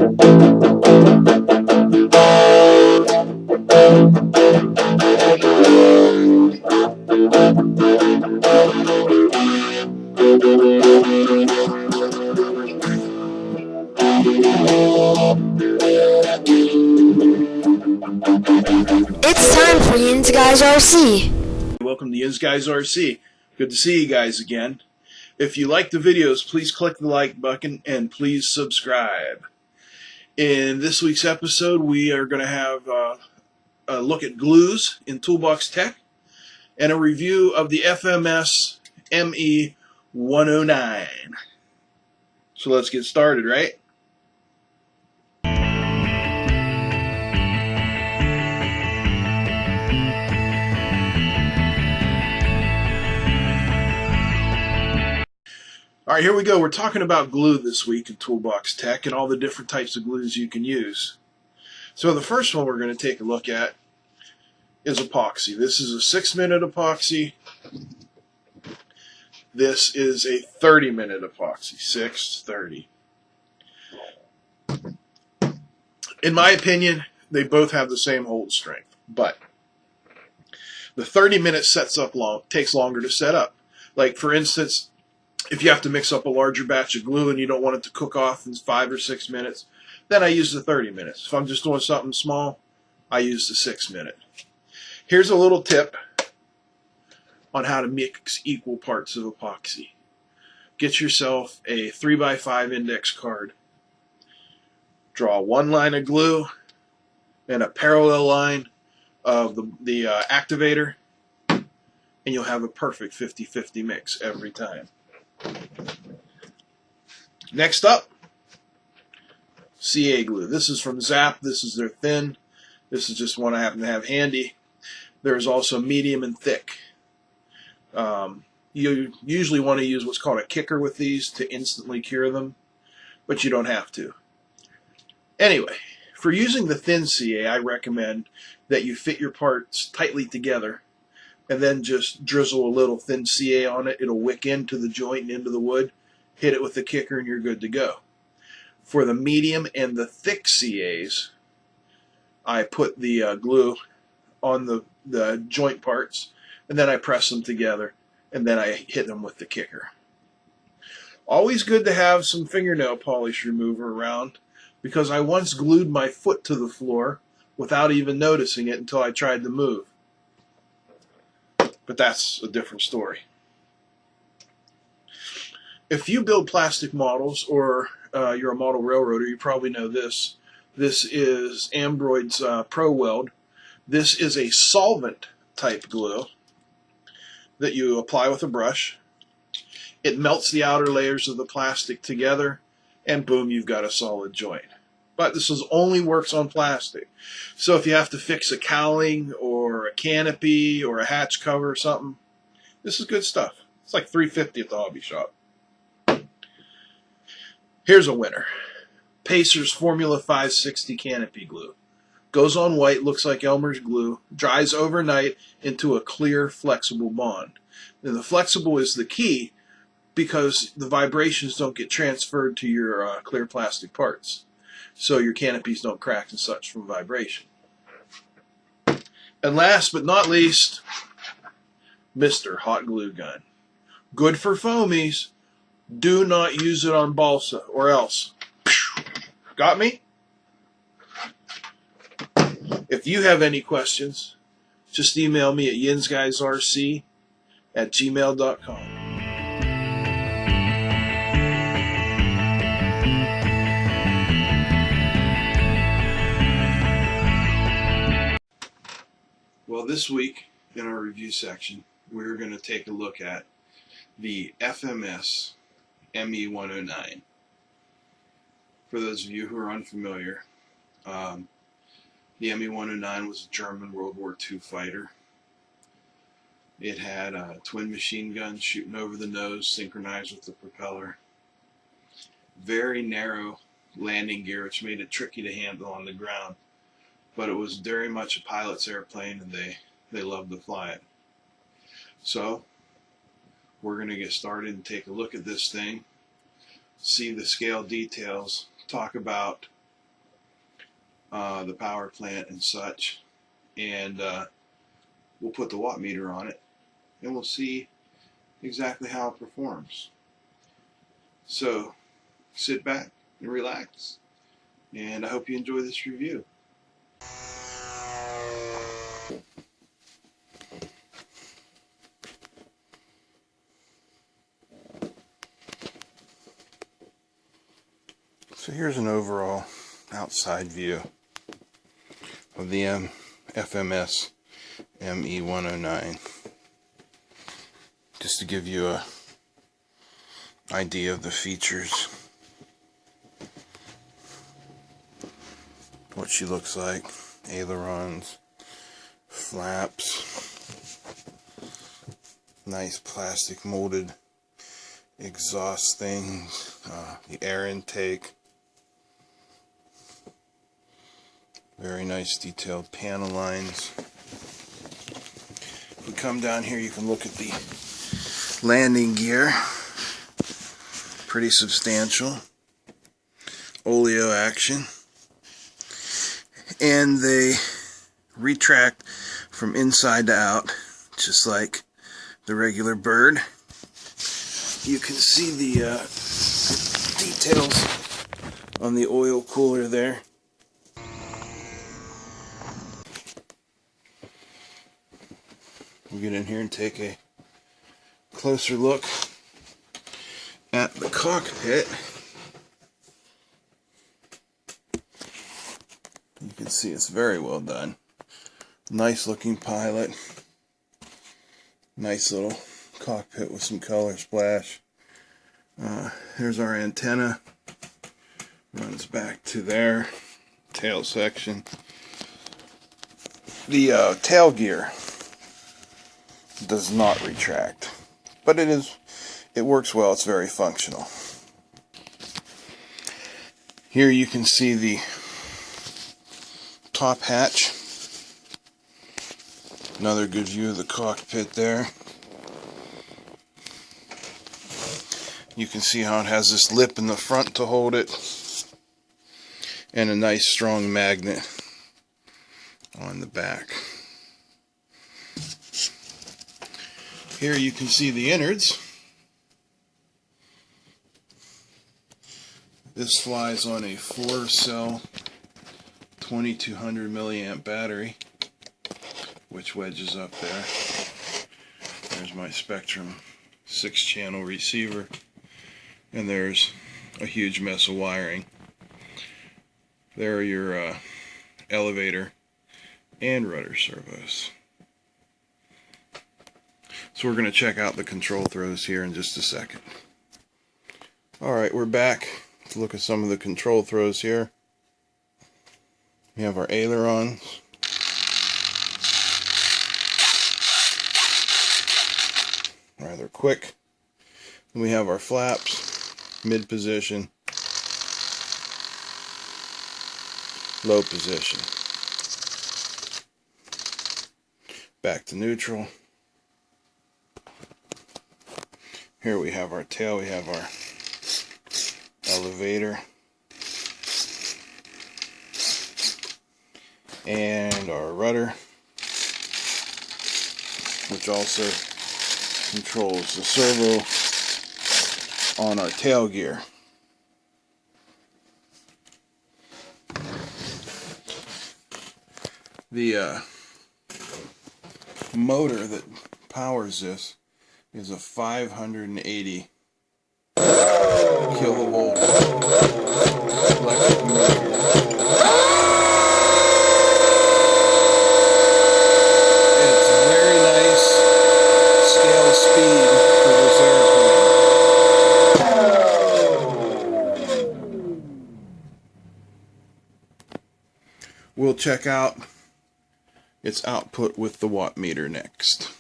It's time for Yinz Guys RC. Welcome to Yinz Guys RC. Good to see you guys again. If you like the videos, please click the like button and please subscribe. In this week's episode, we are going to have a look at glues in Toolbox Tech and a review of the FMS ME109. So let's get started, right? All right, here we go. We're talking about glue this week in Toolbox Tech and all the different types of glues you can use. So the first one we're going to take a look at is epoxy. This is a 6-minute epoxy. This is a 30-minute epoxy, 6:30. In my opinion, they both have the same hold strength, but the 30-minute takes longer to set up. Like, for instance, if you have to mix up a larger batch of glue and you don't want it to cook off in 5 or 6 minutes, then I use the 30 minutes. If I'm just doing something small, I use the 6-minute. Here's a little tip on how to mix equal parts of epoxy. Get yourself a 3x5 index card. Draw one line of glue and a parallel line of the activator, and you'll have a perfect 50-50 mix every time. Next up, CA glue. This is from Zap. This is their thin. This is just one I happen to have handy. There's also medium and thick. You usually want to use what's called a kicker with these to instantly cure them, but you don't have to. Anyway, for using the thin CA, I recommend that you fit your parts tightly together and then just drizzle a little thin CA on it. It'll wick into the joint and into the wood. Hit it with the kicker and you're good to go. For the medium and the thick CAs, I put the glue on the joint parts, and then I press them together, and then I hit them with the kicker. Always good to have some fingernail polish remover around, because I once glued my foot to the floor without even noticing it until I tried to move. But that's a different story. If you build plastic models, or you're a model railroader, you probably know this. This is Ambroid's Pro Weld. This is a solvent type glue that you apply with a brush. It melts the outer layers of the plastic together, and boom, you've got a solid joint. But this only works on plastic. So if you have to fix a cowling or a canopy or a hatch cover or something, this is good stuff. It's like $3.50 at the hobby shop. Here's a winner. Pacer's Formula 560 canopy glue. Goes on white, looks like Elmer's glue, dries overnight into a clear, flexible bond. Now, the flexible is the key because the vibrations don't get transferred to your clear plastic parts. So your canopies don't crack and such from vibration. And last but not least, Mr. Hot Glue Gun. Good for foamies. Do not use it on balsa or else. Got me? If you have any questions, just email me at YinzGuysRC@gmail.com. Well, this week in our review section, we're going to take a look at the FMS ME109. For those of you who are unfamiliar, the ME109 was a German World War II fighter. It had twin machine guns shooting over the nose, synchronized with the propeller. Very narrow landing gear, which made it tricky to handle on the ground. But it was very much a pilot's airplane, and they loved to fly it. So we're going to get started and take a look at this thing, see the scale details, talk about the power plant and such, and we'll put the watt meter on it, and we'll see exactly how it performs. So sit back and relax, and I hope you enjoy this review. So here's an overall outside view of the FMS ME109, just to give you a idea of the features, what she looks like. Ailerons, flaps, nice plastic molded exhaust things, the air intake, very nice detailed panel lines. If we come down here, you can look at the landing gear. Pretty substantial. Oleo action. And they retract from inside to out, just like the regular bird. You can see the details on the oil cooler there. We'll get in here and take a closer look at the cockpit. You can see it's very well done. Nice looking pilot. Nice little cockpit with some color splash. Here's our antenna. Runs back to there. Tail section. The tail gear does not retract, but it works well. It's very functional. Here you can see the top hatch. Another good view of the cockpit there. You can see how it has this lip in the front to hold it, and a nice strong magnet on the back. Here you can see the innards. This flies on a 4-cell 2200 milliamp battery, which wedges up there. There's my Spectrum 6-channel receiver, and there's a huge mess of wiring. There are your elevator and rudder servos. So we're going to check out the control throws here in just a second. Alright, we're back to look at some of the control throws here. We have our ailerons. Rather quick. Then we have our flaps, mid position, low position. Back to neutral. Here we have our tail, we have our elevator, and our rudder, which also controls the servo on our tail gear. The motor that powers this is a 580 kilovolt electric motor. It's very nice scale speed for this airplane. We'll check out its output with the watt meter next.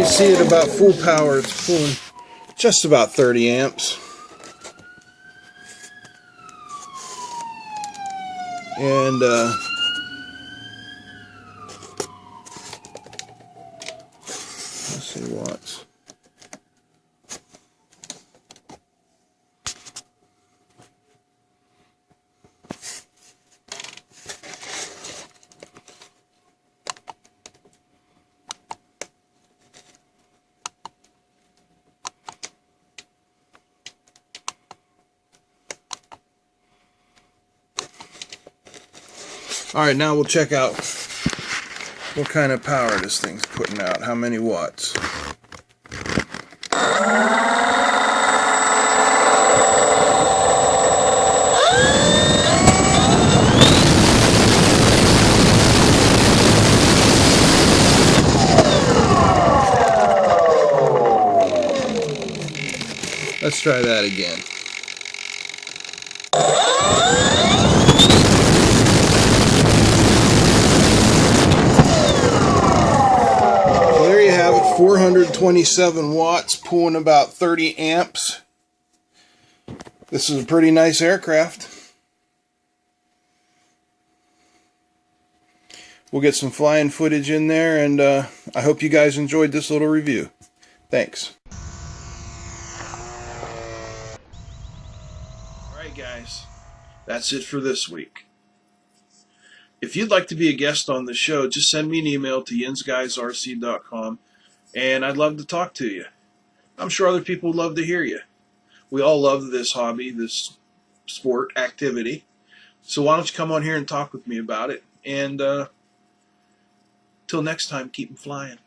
see at about full power, it's pulling just about 30 amps. And let's see watts. Alright, now we'll check out what kind of power this thing's putting out, how many watts. Let's try that again. So there you have it, 427 watts, pulling about 30 amps. This is a pretty nice aircraft. We'll get some flying footage in there, and I hope you guys enjoyed this little review. Thanks. Alright guys, that's it for this week. If you'd like to be a guest on the show, just send me an email to YinzGuysRC.com, and I'd love to talk to you. I'm sure other people would love to hear you. We all love this hobby, this sport activity. So why don't you come on here and talk with me about it, and till next time, keep them flying.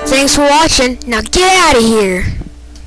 Thanks for watching. Now get out of here.